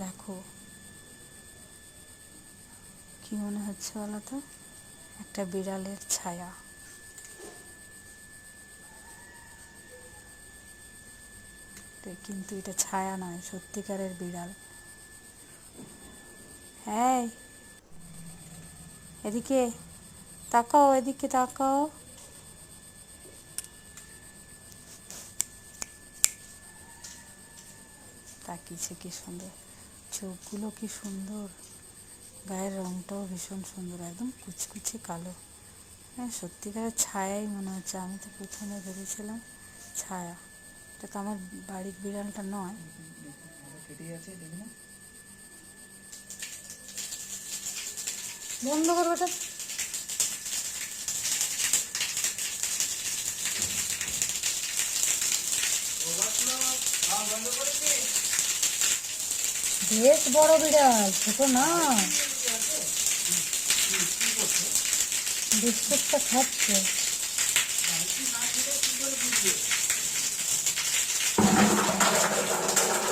দেখো কি মনে হচ্ছে বলো তো, একটা বিড়ালের ছায়া। কিন্তু এটা ছায়া নয়, সত্যিকারের বিড়াল। হ্যাঁ, এদিকে তাকাও, এদিকে তাকাও। তাকিয়েছে, কি সুন্দর চোখগুলো, কি সুন্দর, গায়ের রংটাও ভীষণ সুন্দর, একদম কুচকুচে কালো। হ্যাঁ, সত্যিকারের ছায়াই মনে হচ্ছে। আমি তো প্রথমে ভেবেছিলাম ছায়া, এটা তো আমার বাড়ির বিড়ালটা নয়। বন্ধ করবো ওটা। বেশ বড় বিড়াল, ছোট না। বিস্কুটটা খাচ্ছে।